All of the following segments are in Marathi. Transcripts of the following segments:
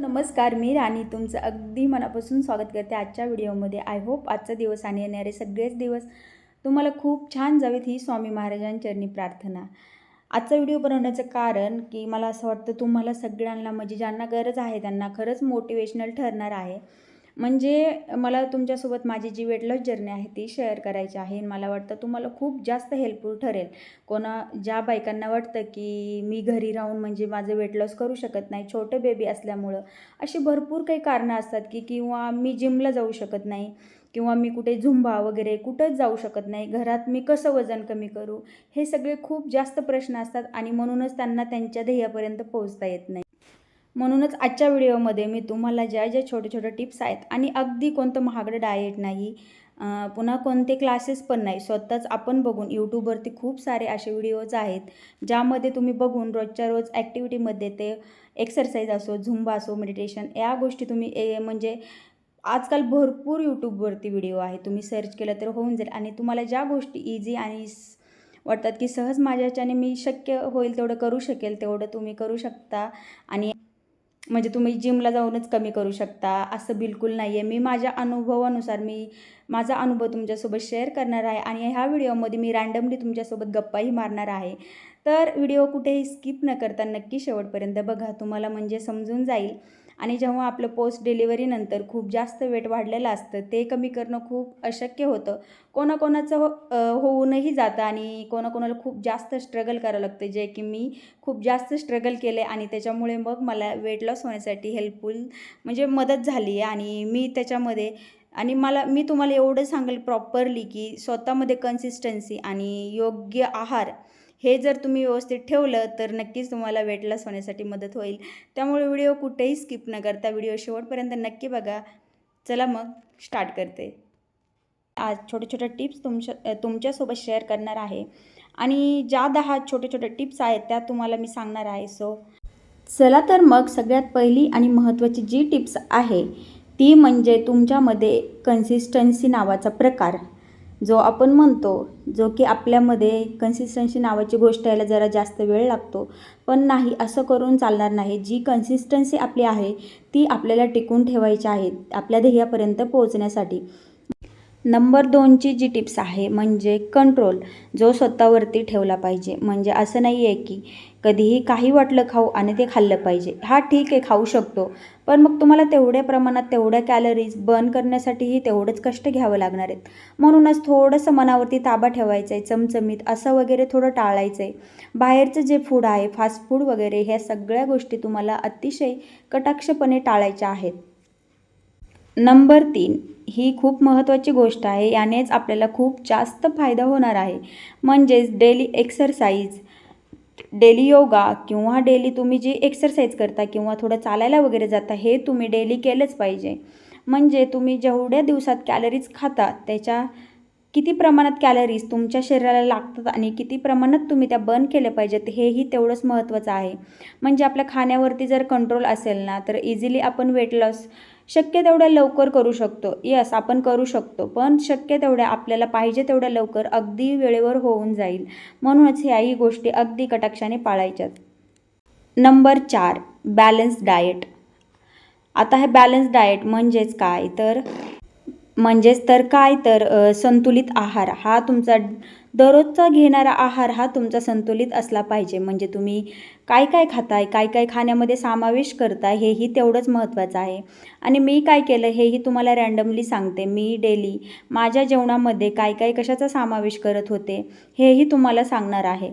नमस्कार, मी राणी तुमचं अगदी मनापासून स्वागत करते आजच्या व्हिडिओमध्ये. आय होप आजचा दिवस आणि येणारे सगळेच दिवस तुम्हाला खूप छान जावेत ही स्वामी महाराजांचरणी प्रार्थना. आजचा व्हिडिओ बनवण्याचं कारण की मला असं वाटतं तुम्हाला सगळ्यांना म्हणजे ज्यांना गरज आहे त्यांना खरंच मोटिवेशनल ठरणार आहे. म्हणजे मला तुमच्यासोबत माझी जी वेट लॉस जर्नी आहे ती शेअर करायची आहे. मला वाटतं तुम्हाला खूप जास्त हेल्पफुल ठरेल. ज्या बायकांना वाटतं की मी घरी राहून म्हणजे माझं वेट लॉस करू शकत नाही, छोटं बेबी असल्यामुळं, अशी भरपूर काही कारणं असतात की किंवा मी जिमला जाऊ शकत नाही किंवा मी कुठे झुंबा वगैरे कुठंच जाऊ शकत नाही, घरात मी कसं वजन कमी करू, हे सगळे खूप जास्त प्रश्न असतात आणि म्हणूनच त्यांना त्यांच्या ध्येयापर्यंत पोहोचता येत नाही. म्हणूनच आजच्या व्हिडिओमध्ये मी तुम्हाला ज्या ज्या छोट्या टिप्स आहेत आणि अगदी कोणतं महागडं डाएट नाही, पुन्हा कोणते क्लासेस पण नाही, स्वतःच आपण बघून यूट्यूबवरती खूप सारे असे व्हिडिओज आहेत ज्यामध्ये तुम्ही बघून रोजच्या रोज ॲक्टिव्हिटीमध्ये ते एक्सरसाइज असो, झुंबा असो, मेडिटेशन, या गोष्टी तुम्ही म्हणजे आजकाल भरपूर यूट्यूबवरती व्हिडिओ आहे, तुम्ही सर्च केलं तर होऊन जाईल. आणि तुम्हाला ज्या गोष्टी इझी आणि वाटतात की सहज माझ्याच्याने मी शक्य होईल तेवढं करू शकेल तेवढं तुम्ही करू शकता. आणि म्हणजे तुम्ही जिमला जाऊनच कमी करू शकता असं बिलकुल नाही आहे. मी माझ्या अनुभवानुसार माझा अनुभव तुमच्यासोबत शेअर करणार आहे आणि ह्या व्हिडिओमध्ये मी रँडमली तुमच्यासोबत गप्पाही मारणार आहे. तर व्हिडिओ कुठेही स्किप न करता नक्की शेवटपर्यंत बघा, तुम्हाला म्हणजे समजून जाईल. आणि जेव्हा आपलं पोस्ट डिलिव्हरीनंतर खूप जास्त वेट वाढलेलं असतं ते कमी करणं खूप अशक्य होतं. कोणाकोणाचं होऊनही जातं आणि कोणाकोणाला खूप जास्त स्ट्रगल करावं लागतं, जे की मी खूप जास्त स्ट्रगल केले आणि त्याच्यामुळे मग मला वेट लॉस होण्यासाठी हेल्पफुल म्हणजे मदत झाली आहे. आणि मी त्याच्यामध्ये आणि मी तुम्हाला एवढं सांगेल प्रॉपरली की स्वतःमध्ये कन्सिस्टन्सी आणि योग्य आहार हे जर तुम्ही व्यवस्थित ठेवलं तर नक्कीच तुम्हाला वेट लॉस होण्यासाठी मदत होईल. त्यामुळे व्हिडिओ कुठेही स्किप न करता व्हिडिओ शेवटपर्यंत नक्की बघा. चला मग स्टार्ट करते. आज छोट्या टिप्स तुमच्यासोबत शेअर करणार आहे आणि ज्या 10 छोट्या टिप्स आहेत त्या तुम्हाला मी सांगणार आहे. चला तर मग सगळ्यात पहिली आणि महत्त्वाची जी टिप्स आहे ती म्हणजे तुमच्यामध्ये कन्सिस्टन्सी नावाचा प्रकार जो आपण म्हणतो, जो की आपल्यामध्ये कन्सिस्टन्सी नावाची गोष्ट यायला जरा जास्त वेळ लागतो, पण नाही असं करून चालणार नाही. जी कन्सिस्टन्सी आपली आहे ती आपल्याला टिकून ठेवायची आहे आपल्या ध्येयापर्यंत पोहोचण्यासाठी. नंबर 2ची जी टिप्स आहे म्हणजे कंट्रोल, जो स्वतःवरती ठेवला पाहिजे. म्हणजे असं नाही आहे की कधीही काही वाटलं खाऊ आणि ते खाल्लं पाहिजे. हा ठीक आहे, खाऊ शकतो, पण मग तुम्हाला तेवढ्या प्रमाणात तेवढ्या कॅलरीज बर्न करण्यासाठीही तेवढंच कष्ट घ्यावं लागणार आहेत. म्हणूनच थोडंसं मनावरती ताबा ठेवायचा आहे, चमचमीत असं वगैरे थोडं टाळायचं आहे. बाहेरचं जे फूड आहे, फास्ट फूड वगैरे, ह्या सगळ्या गोष्टी तुम्हाला अतिशय कटाक्षपणे टाळायच्या आहेत. नंबर 3 ही खूप महत्त्वाची गोष्ट आहे, यानेच आपल्याला खूप जास्त फायदा होणार आहे. म्हणजेच डेली एक्सरसाइज, डेली योगा किंवा डेली तुम्ही जी एक्सरसाइज करता किंवा थोडं चालायला वगैरे जाता, हे तुम्ही डेली केलंच पाहिजे. म्हणजे तुम्ही जेवढ्या दिवसात कॅलरीज खाता त्याच्या किती प्रमाणात कॅलरीज तुमच्या शरीराला लागतात आणि किती प्रमाणात तुम्ही त्या बर्न केल्या पाहिजेत हेही तेवढंच महत्त्वाचं आहे. म्हणजे आपल्या खाण्यावरती जर कंट्रोल असेल ना तर इझिली आपण वेट लॉस शक्य तेवढ्या लवकर करू शकतो. यस, आपण करू शकतो, पण शक्य तेवढ्या आपल्याला पाहिजे तेवढ्या लवकर अगदी वेळेवर होऊन जाईल. म्हणूनच ह्याही गोष्टी अगदी कटाक्षाने पाळायच्यात. Number 4 balance diet. आता हे बॅलन्स डाएट म्हणजेच तर संतुलित आहार हा तुमचा दररोजचा घेणारा आहार हा तुमचा संतुलित असला पाहिजे. म्हणजे तुम्ही काय काय खाताय, काय काय खाण्यामध्ये समावेश करताय, हेही तेवढंच महत्त्वाचं आहे. आणि मी काय केलं हेही तुम्हाला रँडमली सांगते. मी डेली माझ्या जेवणामध्ये काय काय कशाचा समावेश करत होते हेही तुम्हाला सांगणार आहे.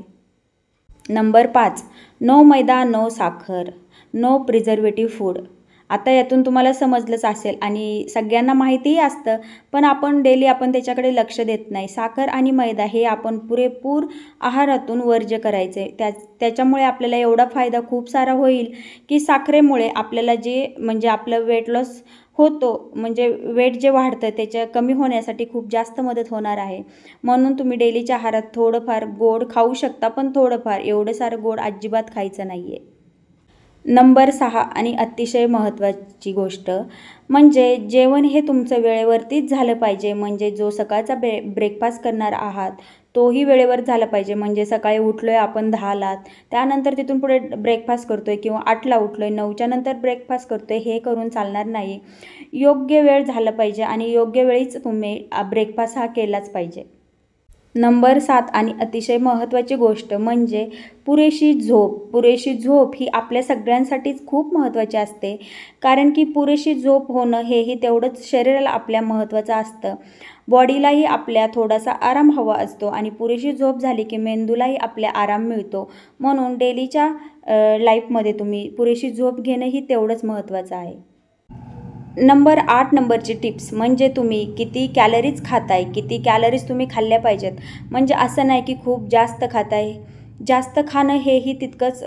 नंबर 5 नो मैदा, नो साखर, नो प्रिझर्वेटिव्ह फूड. आता यातून तुम्हाला समजलंच असेल आणि सगळ्यांना माहितीही असतं, पण आपण त्याच्याकडे लक्ष देत नाही. साखर आणि मैदा हे आपण पुरेपूर आहारातून वर्ज्य करायचे. त्याच्यामुळे आपल्याला एवढा फायदा खूप सारा होईल की साखरेमुळे आपल्याला म्हणजे आपलं वेट लॉस होतो, म्हणजे वेट जे वाढतं त्याच्या कमी होण्यासाठी खूप जास्त मदत होणार आहे. म्हणून तुम्ही डेलीच्या आहारात थोडंफार गोड खाऊ शकता, पण थोडंफार, एवढं सारं गोड अजिबात खायचं नाही आहे. नंबर 6 आणि अतिशय महत्त्वाची गोष्ट म्हणजे जेवण हे तुमचं वेळेवरतीच झालं पाहिजे. म्हणजे जो सकाळचा ब्रेकफास्ट करणार आहात तोही वेळेवर झाला पाहिजे. म्हणजे सकाळी उठलो आहे आपण 10ला, त्यानंतर तिथून पुढे ब्रेकफास्ट करतो आहे किंवा 8ला उठलो आहे, 9च्या नंतर ब्रेकफास्ट करतो आहे, हे करून चालणार नाही. योग्य वेळ झाला पाहिजे आणि योग्य वेळीच तुम्ही ब्रेकफास्ट हा केलाच पाहिजे. नंबर 7 आणि अतिशय महत्त्वाची गोष्ट म्हणजे पुरेशी झोप. पुरेशी झोप ही आपल्या सगळ्यांसाठीच खूप महत्त्वाची असते, कारण की पुरेशी झोप होणं हेही तेवढंच शरीराला आपल्या महत्त्वाचं असतं. बॉडीलाही आपल्या थोडासा आराम हवा असतो आणि पुरेशी झोप झाली की मेंदूलाही आपल्या आराम मिळतो. म्हणून डेलीच्या लाईफमध्ये तुम्ही पुरेशी झोप घेणंही तेवढंच महत्त्वाचं आहे. नंबर 8 नंबरची टिप्स म्हणजे तुम्ही किती कॅलरीज खाताय, किती कॅलरीज तुम्ही खाल्ल्या पाहिजेत. म्हणजे असं नाही की खूप जास्त खाताय. जास्त खाणं हेही तितकंच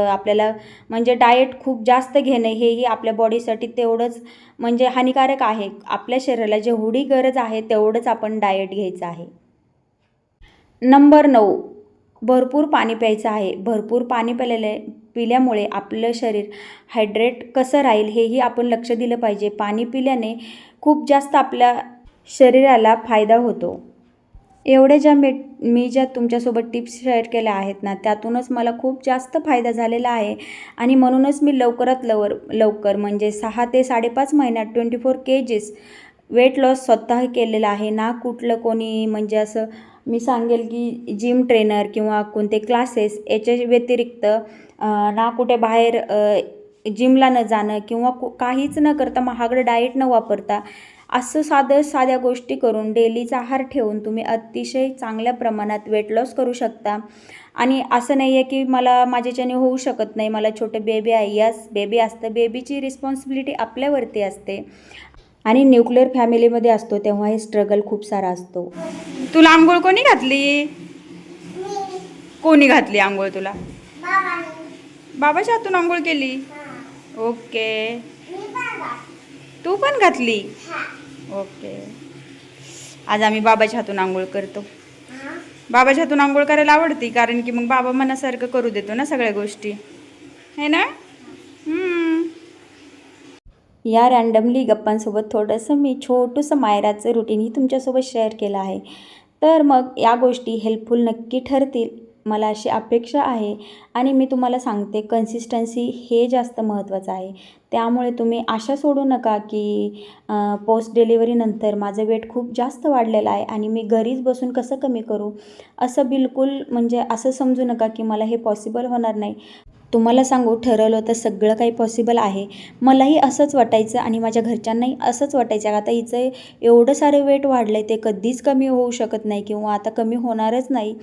आपल्याला म्हणजे डाएट खूप जास्त घेणं हेही आपल्या बॉडीसाठी तेवढंच म्हणजे हानिकारक आहे. आपल्या शरीराला जेवढी गरज आहे तेवढंच आपण डाएट घ्यायचं आहे. नंबर 9 भरपूर पाणी प्यायचं आहे. भरपूर पाणी पिल्यामुळे आपलं शरीर हायड्रेट कसं राहील हेही आपण लक्ष दिलं पाहिजे. पाणी पिल्याने खूप जास्त आपल्या शरीराला फायदा होतो. एवढे मी ज्या तुमच्यासोबत टिप्स शेअर केल्या आहेत ना, त्यातूनच मला खूप जास्त फायदा झालेला आहे आणि म्हणूनच मी लवकरात लवकर म्हणजे 6 ते 5.5 महिन्यात 24 केजीस वेट लॉस स्वतः केलेला आहे. ना कुठलं कोणी म्हणजे असं मी सांगेल की जिम ट्रेनर किंवा कोणते क्लासेस याच्या व्यतिरिक्त ना कुठे बाहेर जिमला न जाणं किंवा काहीच न करता महागडं डाएट न वापरता असं साध्या गोष्टी करून डेलीचा आहार ठेवून तुम्ही अतिशय चांगल्या प्रमाणात वेट लॉस करू शकता. आणि असं नाही आहे की माझ्याच्याने होऊ शकत नाही, मला छोटं बेबी आहे. यस, बेबी असतं, बेबीची रिस्पॉन्सिबिलिटी आपल्यावरती असते आणि न्यूक्लिअर फॅमिलीमध्ये असतो तेव्हा हे स्ट्रगल खूप सारा असतो. तुला आंघोळ कोणी घातली? कोणी घातली आंघोळ तुला? बाबाच्या हातून आंघोळ केली? ओके. तू पण घातली? ओके. आज आम्ही बाबाच्या हातून आंघोळ करतो. बाबाच्या हातून आंघोळ करायला आवडती कारण की मग बाबा मनासारखं करू देतो ना सगळ्या गोष्टी, है ना? या रँडमली गप्पांसोबत थोडंसं मी छोटंसं मायराचं रुटीनही तुमच्यासोबत शेअर केलं आहे. तर मग या गोष्टी हेल्पफुल नक्की ठरतील, मला अशी अपेक्षा आहे. आणि मी तुम्हाला सांगते कन्सिस्टन्सी हे जास्त महत्त्वाचं आहे. त्यामुळे तुम्ही आशा सोडू नका की पोस्ट डिलिव्हरीनंतर माझं वेट खूप जास्त वाढलेलं आहे आणि मी घरीच बसून कसं कमी करू, असं बिलकुल म्हणजे असं समजू नका की मला हे पॉसिबल होणार नाही. तुम्हाला सांगू, ठरवलं तर सगळं काही पॉसिबल आहे. मलाही असंच वाटायचं आणि माझ्या घरच्यांनाही असंच वाटायचं. आता हिचं एवढं सारं वेट वाढलं आहे, ते कधीच कमी होऊ शकत नाही किंवा आता कमी होणारच नाही.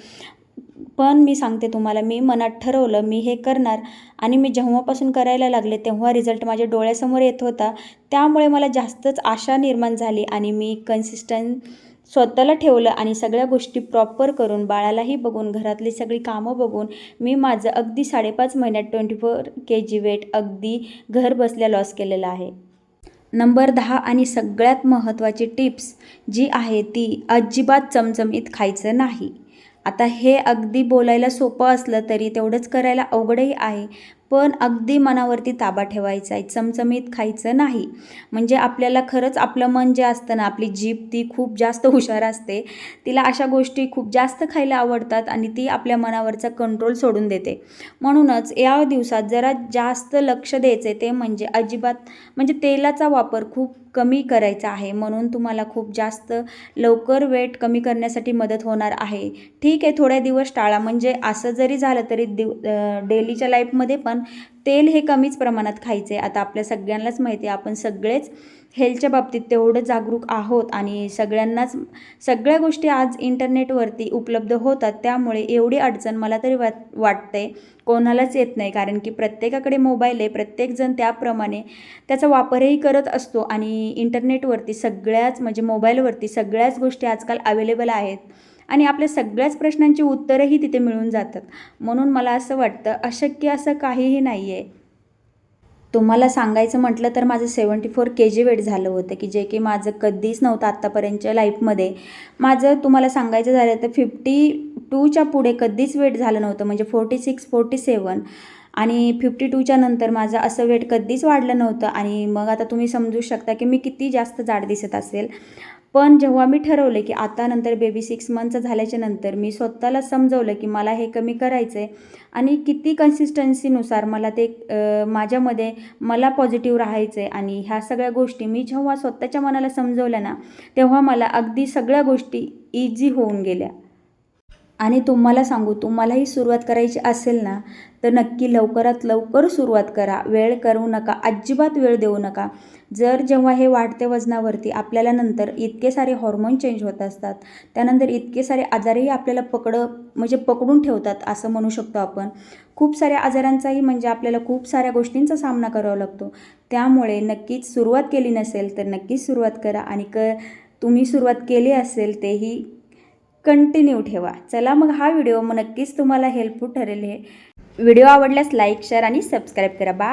पण मी सांगते तुम्हाला, मी मनात ठरवलं मी हे करणार आणि मी जेव्हापासून करायला लागले तेव्हा रिझल्ट माझ्या डोळ्यासमोर येत होता. त्यामुळे मला जास्तच आशा निर्माण झाली आणि मी कन्सिस्टंट स्वतःला ठेवलं आणि सगळ्या गोष्टी प्रॉपर करून, बाळालाही बघून, घरातली सगळी कामं बघून मी माझं अगदी 5.5 महिन्यात 24 kg वेट अगदी घर बसल्या लॉस केलेलं आहे. नंबर 10 आणि सगळ्यात महत्त्वाची टिप्स जी आहे ती अजिबात चमचमीत खायचं नाही. आता हे अगदी बोलायला सोपं असलं तरी तेवढंच करायला अवघडही आहे. पण अगदी मनावरती ताबा ठेवायचा आहे, चमचमीत खायचं नाही. म्हणजे आपल्याला खरंच आपलं मन जे असतं ना, आपली जीभ ती खूप जास्त हुशार असते. तिला अशा गोष्टी खूप जास्त खायला आवडतात आणि ती आपल्या मनावरचा कंट्रोल सोडून देते. म्हणूनच या दिवसात जरा जास्त लक्ष द्यायचं ते म्हणजे अजिबात म्हणजे तेलाचा वापर खूप कमी करायचा आहे. म्हणून तुम्हाला खूप जास्त लवकर वेट कमी करण्यासाठी मदत होणार आहे. ठीक आहे, थोड्या दिवस टाळा. म्हणजे असं जरी झालं तरी डेलीच्या लाईफमध्ये पण तेल हे कमीच प्रमाणात खायचे. आता आपल्या सगळ्यांनाच माहिती आहे, आपण सगळेच हेल्थच्या बाबतीत तेवढं जागरूक आहोत आणि सगळ्यांनाच सगळ्या गोष्टी आज इंटरनेटवरती उपलब्ध होतात. त्यामुळे एवढी अडचण मला तरी वाटते कोणालाच येत नाही, कारण की प्रत्येकाकडे मोबाईल आहे. प्रत्येकजण त्याप्रमाणे त्याचा वापरही करत असतो आणि इंटरनेटवरती सगळ्याच म्हणजे मोबाईलवरती सगळ्याच गोष्टी आजकाल अवेलेबल आहेत आणि आपल्या सगळ्याच प्रश्नांची उत्तरंही तिथे मिळून जातात. म्हणून मला असं वाटतं अशक्य असं काहीही नाही आहे. तुम्हाला सांगायचं म्हटलं तर माझं 74 kg वेट झालं होतं, की जे की माझं कधीच नव्हतं आत्तापर्यंतच्या लाईफमध्ये. माझं तुम्हाला सांगायचं झालं तर 52च्या पुढे कधीच वेट झालं नव्हतं. म्हणजे 46, 47 आणि 52च्या नंतर माझं असं वेट कधीच वाढलं नव्हतं. आणि मग आता तुम्ही समजू शकता की मी किती जास्त जाड दिसत असेल. पण जेव्हा मी ठरवलं की आता नंतर बेबी 6 मंथचं झाल्याच्या नंतर मी स्वतःला समजवलं की मला हे कमी करायचं आहे आणि किती कन्सिस्टन्सीनुसार मला ते माझ्यामध्ये मला पॉझिटिव्ह राहायचं आहे. आणि ह्या सगळ्या गोष्टी मी जेव्हा स्वतःच्या मनाला समजवल्या ना, तेव्हा मला अगदी सगळ्या गोष्टी इझी होऊन गेल्या. आणि तुम्हाला सांगू, तुम्हालाही सुरुवात करायची असेल ना, तर नक्की लवकरात लवकर सुरुवात करा. वेळ करू नका, अजिबात वेळ देऊ नका. जेव्हा हे वाढत्या वजनावरती आपल्याला नंतर इतके सारे हॉर्मोन चेंज होत असतात, त्यानंतर इतके सारे आजारही आपल्याला म्हणजे पकडून ठेवतात असं म्हणू शकतो आपण. खूप साऱ्या आजारांचाही म्हणजे आपल्याला खूप साऱ्या गोष्टींचा सामना करावा लागतो. त्यामुळे नक्कीच सुरुवात केली नसेल तर नक्कीच सुरुवात करा आणि तुम्ही सुरुवात केली असेल तेही कंटिन्यू ठेवा. चला मग हा व्हिडिओ नक्कीच तुम्हाला हेल्पफुल ठरेल. हे व्हिडिओ आवडल्यास लाईक, शेअर आणि सबस्क्राईब करा. बाय.